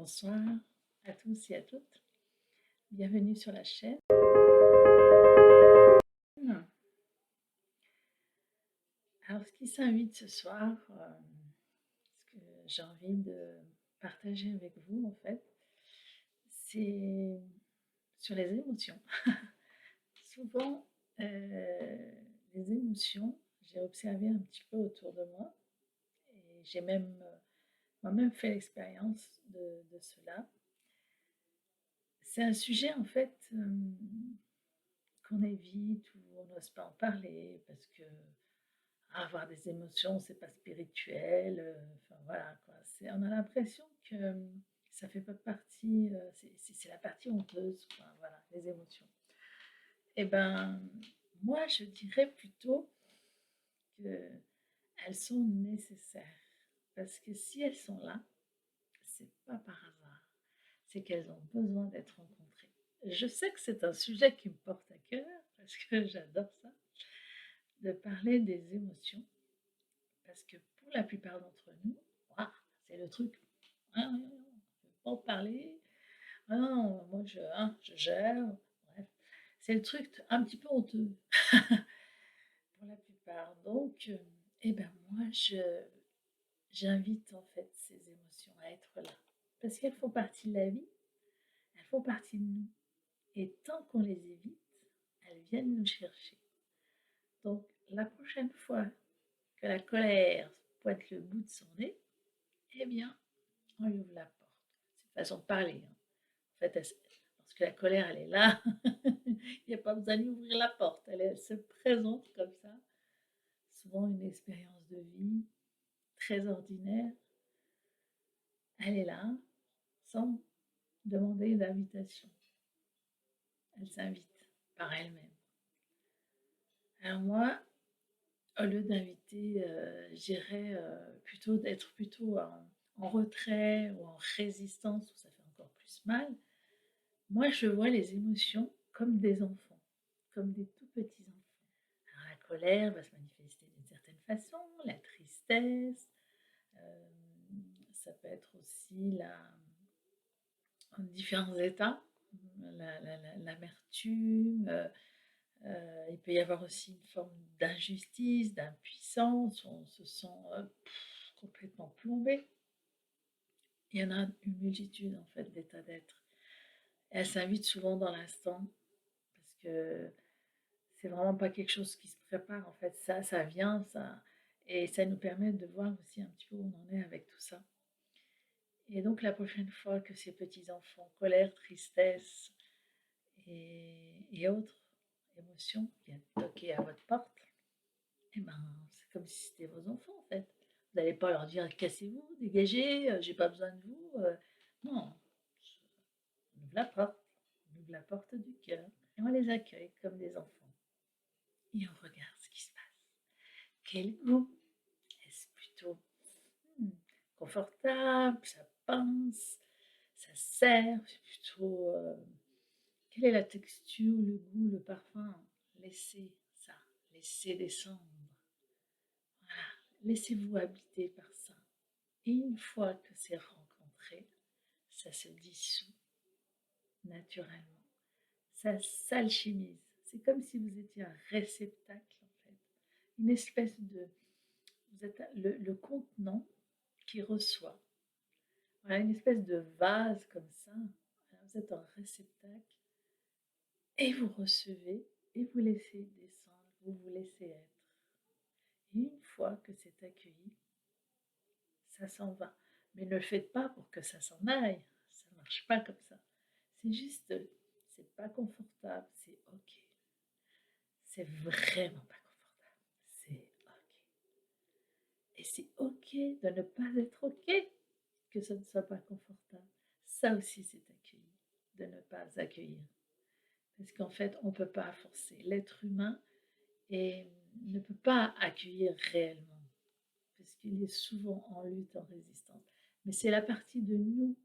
Bonsoir à tous et à toutes. Bienvenue sur la chaîne. Alors, ce qui s'invite ce soir, ce que j'ai envie de partager avec vous, en fait, c'est sur les émotions. Souvent, les émotions, j'ai observé un petit peu autour de moi et j'ai même moi-même fait l'expérience de cela. C'est un sujet, en fait, qu'on évite ou on n'ose pas en parler parce que avoir des émotions, c'est pas spirituel. Enfin voilà, quoi. On a l'impression que ça fait pas partie, c'est la partie honteuse, quoi, voilà, les émotions. Et ben, moi, je dirais plutôt qu'elles sont nécessaires. Parce que si elles sont là, c'est pas par hasard. C'est qu'elles ont besoin d'être rencontrées. Je sais que c'est un sujet qui me porte à cœur, parce que j'adore ça, de parler des émotions. Parce que pour la plupart d'entre nous, ouah, c'est le truc. Ah, je ne veux pas en parler. Ah non, moi je gère. Bref, c'est le truc un petit peu honteux pour la plupart. Donc, eh ben moi, j'invite en fait ces émotions à être là. Parce qu'elles font partie de la vie, elles font partie de nous. Et tant qu'on les évite, elles viennent nous chercher. Donc, la prochaine fois que la colère pointe le bout de son nez, eh bien, on lui ouvre la porte. C'est une façon de parler, hein. En fait, parce que la colère, elle est là. Il n'y a pas besoin d'ouvrir la porte. Elle se présente comme ça. Souvent une expérience de vie très ordinaire. Elle est là, sans demander d'invitation. Elle s'invite par elle-même. Alors moi, au lieu d'inviter, j'irais plutôt d'être plutôt en retrait ou en résistance, où ça fait encore plus mal. Moi, je vois les émotions comme des enfants, comme des tout petits enfants. Alors, la colère va se manifester d'une certaine façon, la tristesse, ça peut être aussi en différents états, l'amertume, il peut y avoir aussi une forme d'injustice, d'impuissance, on se sent complètement plombé. Il y en a une multitude en fait d'états d'être. Elle s'invite souvent dans l'instant parce que c'est vraiment pas quelque chose qui se prépare en fait. Ça vient, et ça nous permet de voir aussi un petit peu où on en est avec tout ça. Et donc la prochaine fois que ces petits enfants, colère, tristesse et autres émotions viennent toquer à votre porte, eh ben c'est comme si c'était vos enfants en fait. Vous n'allez pas leur dire cassez-vous, dégagez, j'ai pas besoin de vous. Non, on ouvre la porte, on ouvre la porte du cœur et on les accueille comme des enfants. Et on regarde ce qui se passe. Quel goût? Est-ce plutôt hmm, confortable, ça pince, ça serre, c'est plutôt... quelle est la texture, le goût, le parfum? Laissez ça, laissez descendre. Voilà, laissez-vous habiter par ça. Et une fois que c'est rencontré, ça se dissout naturellement. Ça s'alchimise. C'est comme si vous étiez un réceptacle, en fait. Une espèce de... Vous êtes le contenant qui reçoit. Voilà, une espèce de vase comme ça. Voilà, vous êtes un réceptacle et vous recevez et vous laissez descendre, vous vous laissez être. Et une fois que c'est accueilli, ça s'en va. Mais ne le faites pas pour que ça s'en aille. Ça ne marche pas comme ça. C'est juste, c'est pas confortable, c'est ok. C'est vraiment pas confortable, c'est ok. Et c'est ok de ne pas être ok que ça ne soit pas confortable. Ça aussi, c'est accueilli, de ne pas accueillir. Parce qu'en fait, on ne peut pas forcer. L'être humain ne peut pas accueillir réellement. Parce qu'il est souvent en lutte, en résistance. Mais c'est la partie de nous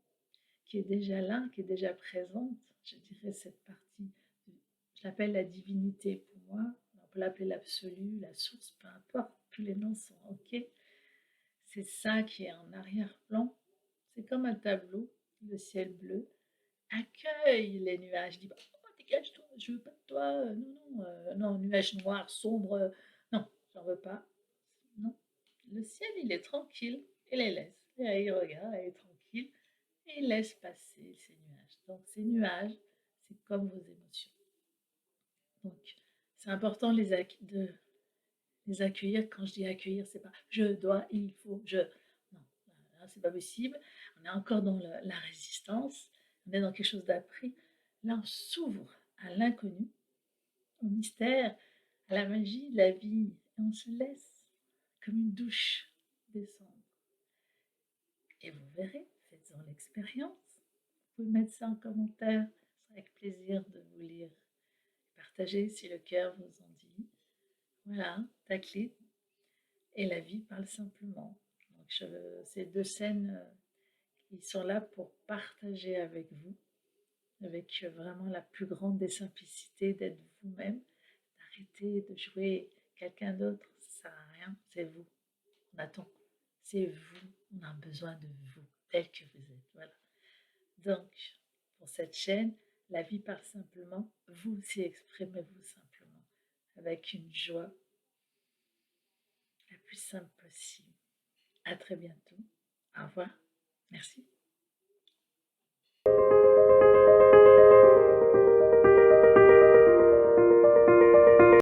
qui est déjà là, qui est déjà présente. Je dirais cette partie, je l'appelle la divinité pour moi. On peut l'appeler l'absolu, la source, peu importe. Tous les noms sont ok. C'est ça qui est en arrière-plan. C'est comme un tableau le ciel bleu accueille les nuages, dit: «Oh dégage-toi, je veux pas de toi, non, nuage noir, sombre, non, j'en veux pas». Non, le ciel, il est tranquille, il les laisse. Et il regarde, il est tranquille et il laisse passer ces nuages. Donc ces nuages, c'est comme vos émotions. Donc c'est important de les accueillir. Quand je dis accueillir, c'est pas je dois, il faut, je. Non, là, c'est pas possible. On est encore dans la résistance. On est dans quelque chose d'appris. Là, on s'ouvre à l'inconnu, au mystère, à la magie de la vie. Et on se laisse comme une douche descendre. Et vous verrez, faites-en l'expérience. Vous pouvez mettre ça en commentaire. Ce sera avec plaisir de vous lire. Partagez si le cœur vous en dit. Voilà, ta clé. Et la vie parle simplement. Donc ces deux scènes, ils sont là pour partager avec vous, avec vraiment la plus grande des simplicités, d'être vous-même, d'arrêter de jouer quelqu'un d'autre, ça ne sert à rien, c'est vous. On attend, c'est vous, on a besoin de vous, tel que vous êtes. Voilà. Donc, pour cette chaîne, la vie parle simplement, vous aussi exprimez-vous simplement, avec une joie la plus simple possible. À très bientôt. Au revoir. Merci.